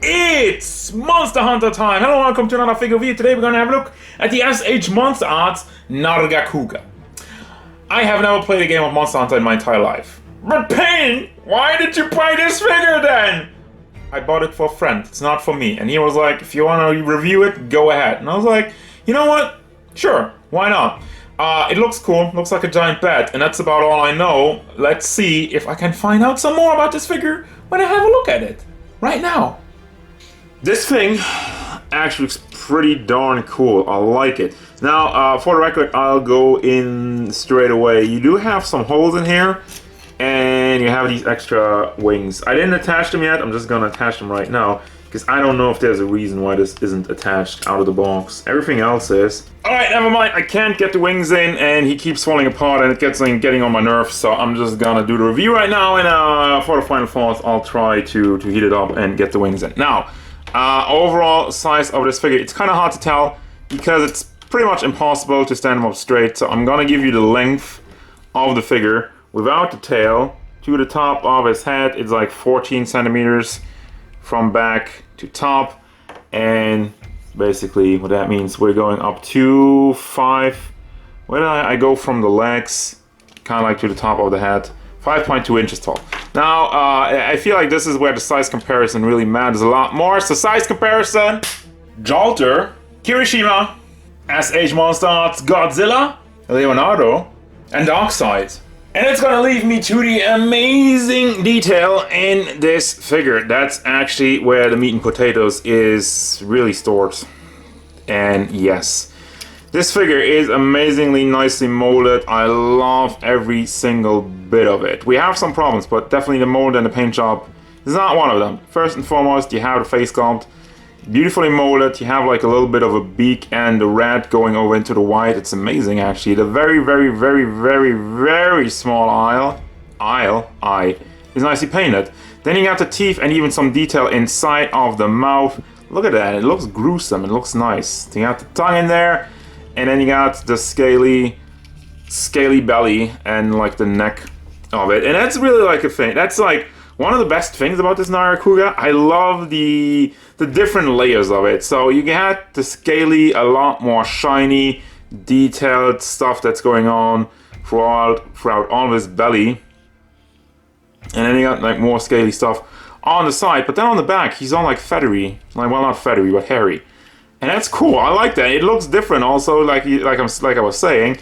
It's Monster Hunter time! Hello, welcome to another figure review. Today we're gonna have a look at the S.H.MonsterArts Nargacuga. I have never played a game of Monster Hunter in my entire life. But Payne, why did you buy this figure then? I bought it for a friend, it's not for me. And he was like, if you wanna review it, go ahead. And I was like, you know what? Sure, why not? It looks cool, looks like a giant bat, and that's about all I know. Let's see if I can find out some more about this figure when I have a look at it. Right now. This thing actually looks pretty darn cool. I like it. Now, for the record, I'll go in straight away. You do have some holes in here, and you have these extra wings. I didn't attach them yet. I'm just gonna attach them right now, because I don't know if there's a reason why this isn't attached out of the box. Everything else is. Alright, never mind. I can't get the wings in, and he keeps falling apart, and it gets getting on my nerves, so I'm just gonna do the review right now, and for the final thoughts, I'll try to heat it up and get the wings in. Now, overall size of this figure, it's kind of hard to tell because it's pretty much impossible to stand him up straight. So I'm gonna give you the length of the figure without the tail to the top of his head. It's like 14 centimeters from back to top, and basically what that means, we're going up to 5. Where did I go from the legs, kind of like to the top of the head? 5.2 inches tall. Now, I feel like this is where the size comparison really matters a lot more. So size comparison, Jolter, Kirishima, S.H.MonsterArts, Godzilla, Leonardo, and Darkseid. And it's gonna lead me to the amazing detail in this figure. That's actually where the meat and potatoes is really stored. And yes, this figure is amazingly nicely molded. I love every single bit of it. We have some problems, but definitely the mold and the paint job is not one of them. First and foremost, you have the face sculpt. Beautifully molded. You have like a little bit of a beak and the red going over into the white. It's amazing actually. The very, very, very, very, very small eye is nicely painted. Then you got the teeth and even some detail inside of the mouth. Look at that. It looks gruesome. It looks nice. Then you got the tongue in there. And then you got the scaly belly and like the neck of it. And that's really like a thing. That's like one of the best things about this Nargacuga. I love the different layers of it. So you got the scaly, a lot more shiny, detailed stuff that's going on throughout all of his belly. And then you got like more scaly stuff on the side. But then on the back, he's all like feathery. Like, well, not feathery, but hairy. And that's cool. I like that. It looks different also, like I was saying.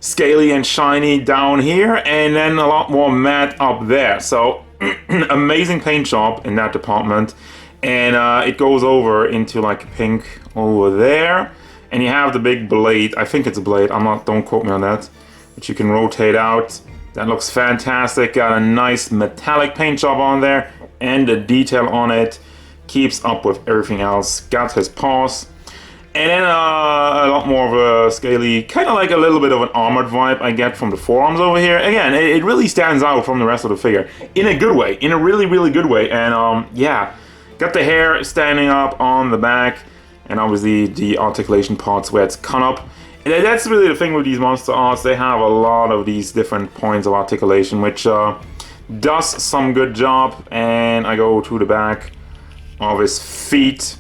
Scaly and shiny down here, and then a lot more matte up there. So, amazing paint job in that department. And it goes over into like pink over there. And you have the big blade. I think it's a blade. Don't quote me on that. But you can rotate out. That looks fantastic. Got a nice metallic paint job on there. And the detail on it keeps up with everything else. Got his paws, and then a lot more of a scaly, kind of like a little bit of an armored vibe I get from the forearms over here. Again, it really stands out from the rest of the figure in a good way, in a really, really good way. And yeah, got the hair standing up on the back, and obviously the articulation parts where it's cut up. And that's really the thing with these monster arts. They have a lot of these different points of articulation, which does some good job. And I go to the back of his feet,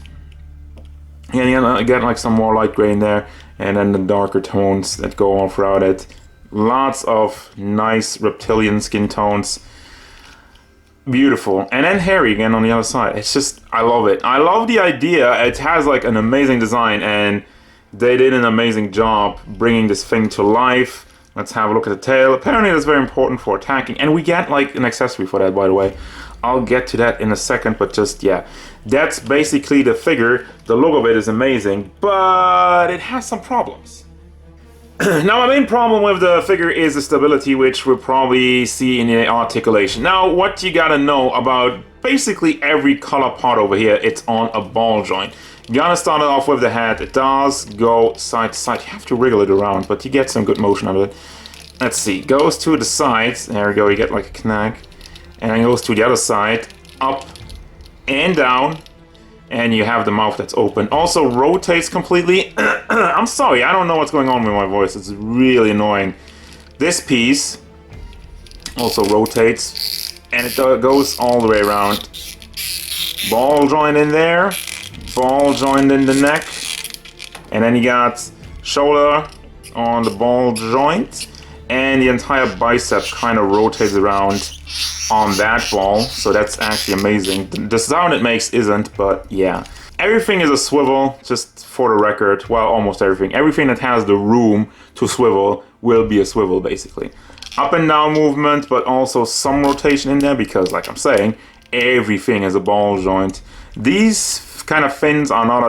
and you get like some more light gray in there, and then the darker tones that go on throughout it. Lots of nice reptilian skin tones. Beautiful. And then hairy again on the other side. It's just, I love it. I love the idea. It has like an amazing design, and they did an amazing job bringing this thing to life. Let's have a look at the tail. Apparently that's very important for attacking, and we get like an accessory for that, by the way. I'll get to that in a second, but just, yeah. That's basically the figure. The look of it is amazing, but it has some problems. Now, my main problem with the figure is the stability, which we'll probably see in the articulation. Now, what you gotta know about basically every color part over here, it's on a ball joint. You gotta start it off with the head. It does go side to side. You have to wriggle it around, but you get some good motion out of it. Let's see. Goes to the sides. There we go. You get like a knack. And then goes to the other side, up and down, and you have the mouth that's open. Also rotates completely. I'm sorry, I don't know what's going on with my voice. It's really annoying. This piece also rotates, and it goes all the way around. ball joint in there, ball joint in the neck, and then you got shoulder on the ball joint, and the entire bicep kind of rotates around on that ball, so that's actually amazing. The sound it makes isn't, but yeah. Everything is a swivel, just for the record. Well, almost everything. Everything that has the room to swivel will be a swivel, basically. Up and down movement, but also some rotation in there, because, like I'm saying, everything is a ball joint. These kind of feathers are not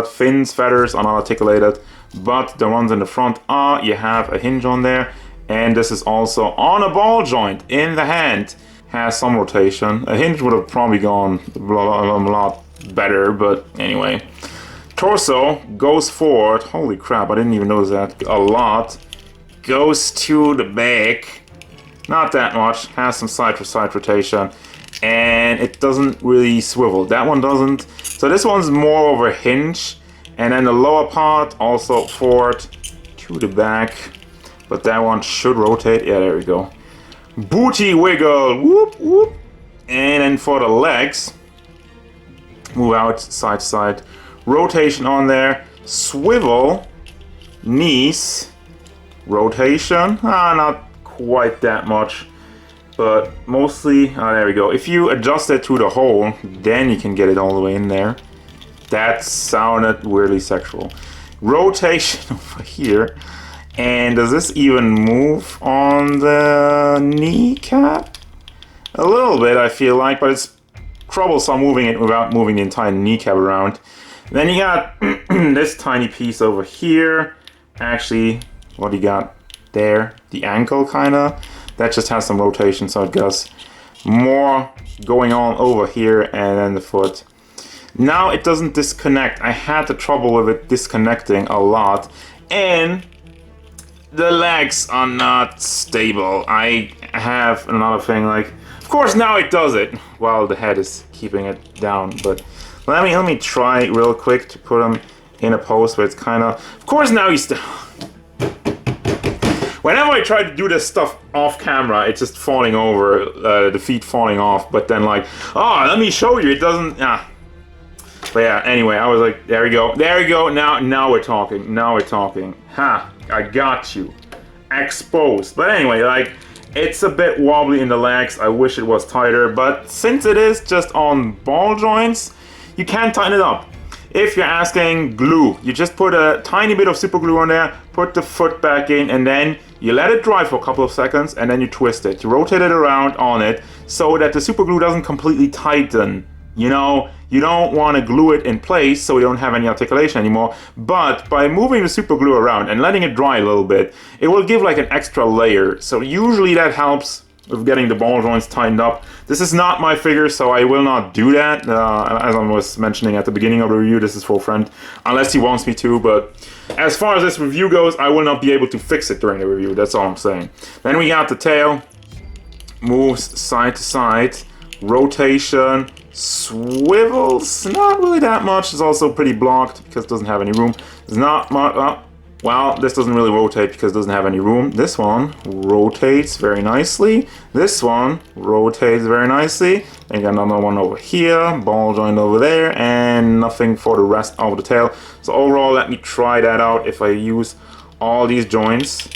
articulated, but the ones in the front are. You have a hinge on there, and this is also on a ball joint in the hand. Has some rotation. A hinge would have probably gone a lot better, but anyway. Torso goes forward. Holy crap, I didn't even notice that. A lot. Goes to the back. Not that much. Has some side-to-side rotation. And it doesn't really swivel. That one doesn't. So this one's more of a hinge. And then the lower part also forward to the back. But that one should rotate. Yeah, there we go. Booty wiggle, whoop whoop. And then for the legs, move out side to side, rotation on there, swivel, knees, rotation, not quite that much, but mostly, there we go. If you adjust it to the hole, then you can get it all the way in there. That sounded weirdly sexual. Rotation over here. And does this even move on the kneecap? A little bit, I feel like, but it's troublesome moving it without moving the entire kneecap around. Then you got this tiny piece over here. Actually, what do you got there? The ankle, kinda. That just has some rotation, so it goes more going on over here, and then the foot. Now it doesn't disconnect. I had the trouble with it disconnecting a lot, and the legs are not stable. I have another thing, like, of course now it does it while the head is keeping it down, but let me try real quick to put them in a pose where it's kind of course now he's whenever I try to do this stuff off camera, it's just falling over, the feet falling off, but then like, oh, let me show you, it doesn't, But yeah, anyway, I was like, there we go, now we're talking, ha. I got you. Exposed. But anyway, like, it's a bit wobbly in the legs. I wish it was tighter, but since it is just on ball joints, you can tighten it up. If you're asking, glue. You just put a tiny bit of super glue on there, put the foot back in, and then you let it dry for a couple of seconds, and then you twist it. You rotate it around on it so that the super glue doesn't completely tighten. You know, you don't want to glue it in place so you don't have any articulation anymore, but by moving the super glue around and letting it dry a little bit, it will give like an extra layer. So usually that helps with getting the ball joints tightened up. This is not my figure, so I will not do that. As I was mentioning at the beginning of the review, this is for a friend, unless he wants me to, but as far as this review goes, I will not be able to fix it during the review, that's all I'm saying. Then we got the tail, moves side to side, rotation, swivels, not really that much. It's also pretty blocked because it doesn't have any room. There's not much, well, this doesn't really rotate because it doesn't have any room. This one rotates very nicely. This one rotates very nicely. And got another one over here, ball joint over there, and nothing for the rest of the tail. So overall, let me try that out. If I use all these joints,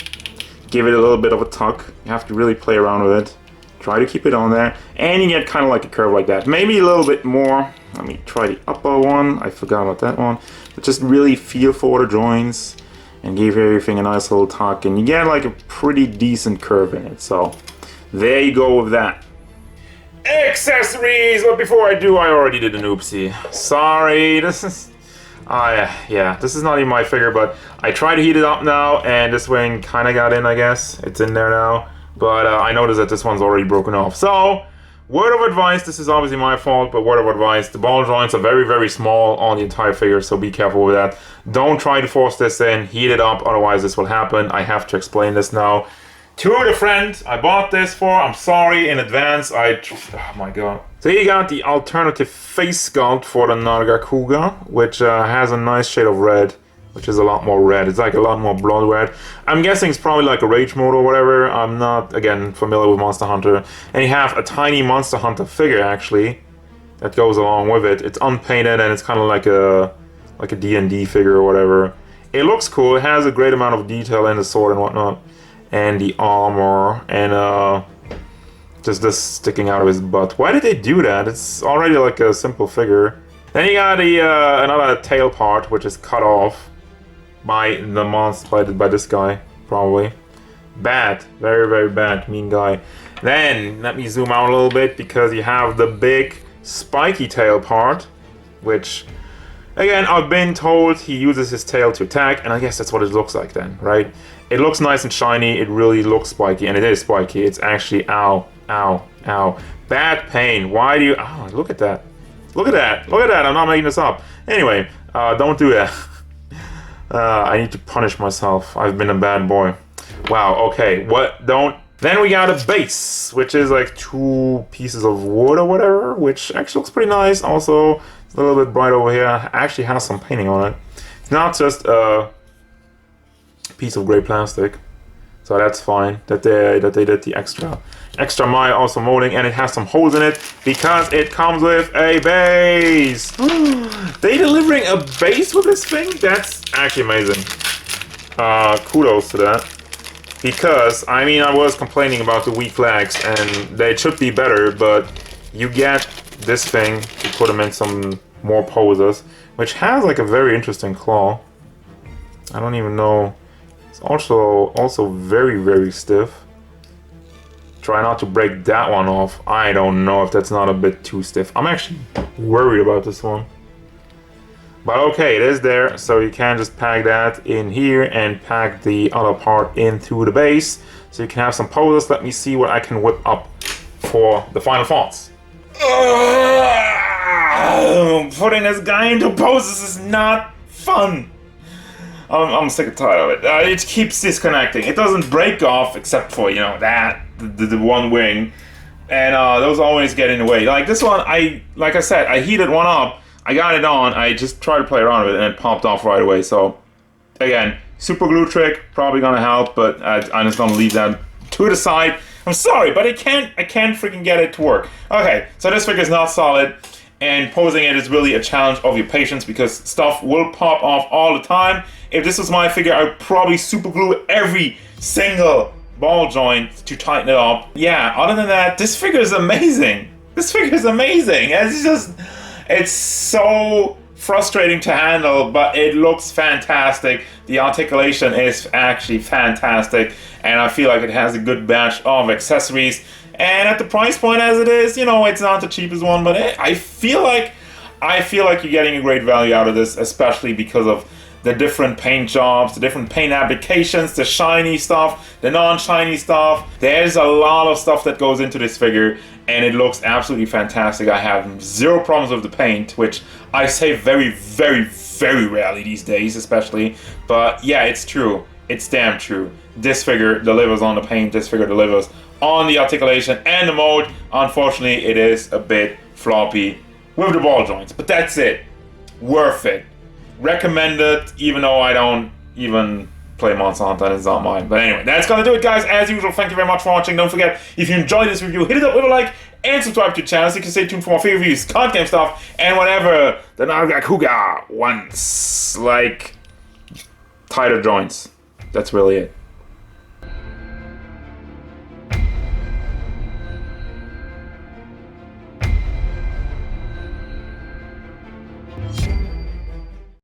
give it a little bit of a tuck. You have to really play around with it. Try to keep it on there, and you get kind of like a curve like that. Maybe a little bit more. Let me try the upper one. I forgot about that one. But just really feel for the joints and give everything a nice little tuck, and you get like a pretty decent curve in it. So there you go with that. Accessories! But before I do, I already did an oopsie. Sorry, this is... yeah, this is not even my figure, but I tried to heat it up now, and this wing kind of got in, I guess. It's in there now. But I noticed that this one's already broken off. So, word of advice, this is obviously my fault, but word of advice, the ball joints are very, very small on the entire figure, so be careful with that. Don't try to force this in, heat it up, otherwise this will happen. I have to explain this now to the friend I bought this for. I'm sorry in advance, oh my god. So you got the alternative face sculpt for the Nargacuga, which has a nice shade of red. Which is a lot more red. It's like a lot more blood red. I'm guessing it's probably like a rage mode or whatever. I'm not, again, familiar with Monster Hunter. And you have a tiny Monster Hunter figure, actually. that goes along with it. It's unpainted and it's kind of like a D&D figure or whatever. It looks cool. It has a great amount of detail in the sword and whatnot, and the armor, and just this sticking out of his butt. Why did they do that? It's already like a simple figure. Then you got the another tail part, which is cut off by the monster, by this guy, probably. Bad, very, very bad, mean guy. Then let me zoom out a little bit because you have the big spiky tail part, which, again, I've been told he uses his tail to attack, and I guess that's what it looks like then, right? It looks nice and shiny, it really looks spiky, and it is spiky. It's actually, ow, ow, ow. Bad Payne. Why do you, oh, look at that. Look at that, look at that, I'm not making this up. Anyway, don't do that. I need to punish myself. I've been a bad boy. Wow, okay, what, don't. Then we got a base, which is like 2 pieces of wood or whatever, which actually looks pretty nice. Also, it's a little bit bright over here. Actually has some painting on it. It's not just a piece of gray plastic, so that's fine that they did the extra mile also molding, and it has some holes in it because it comes with a base. They delivering a base with this thing? That's actually amazing. Kudos to that. Because, I mean, I was complaining about the weak legs, and they should be better, but you get this thing to put them in some more poses, which has like a very interesting claw. I don't even know. It's also very, very stiff. Try not to break that one off. I don't know if that's not a bit too stiff. I'm actually worried about this one. But okay, it is there, so you can just pack that in here and pack the other part in through the base, so you can have some poses. Let me see what I can whip up for the final thoughts. Putting this guy into poses is not fun. I'm sick and tired of it. It keeps disconnecting. It doesn't break off except for, you know, the one wing, and those always get in the way. Like this one, like I said, I heated one up. I got it on, I just tried to play around with it and it popped off right away. So, again, super glue trick, probably gonna help, but I'm just gonna leave that to the side. I'm sorry, but I can't freaking get it to work. Okay, so this figure is not solid, and posing it is really a challenge of your patience because stuff will pop off all the time. If this was my figure, I would probably super glue every single ball joint to tighten it up. Yeah, other than that, this figure is amazing. This figure is amazing. It's so frustrating to handle, but it looks fantastic. The articulation is actually fantastic, and I feel like it has a good batch of accessories. And at the price point as it is, you know, it's not the cheapest one, but I feel like you're getting a great value out of this, especially because of the different paint jobs, the different paint applications, the shiny stuff, the non-shiny stuff. There's a lot of stuff that goes into this figure, and it looks absolutely fantastic. I have zero problems with the paint, which I say very, very, very rarely these days, especially. But yeah, it's true. It's damn true. This figure delivers on the paint. This figure delivers on the articulation and the mold. Unfortunately, it is a bit floppy with the ball joints, but that's it. Worth it. Recommended, even though I don't even play Monster Hunter and it's not mine. But anyway, that's gonna do it, guys. As usual, thank you very much for watching. Don't forget, if you enjoyed this review, hit it up with a like and subscribe to the channel so you can stay tuned for more free reviews, card game stuff, and whatever the Nargacuga wants. Like, tighter joints. That's really it.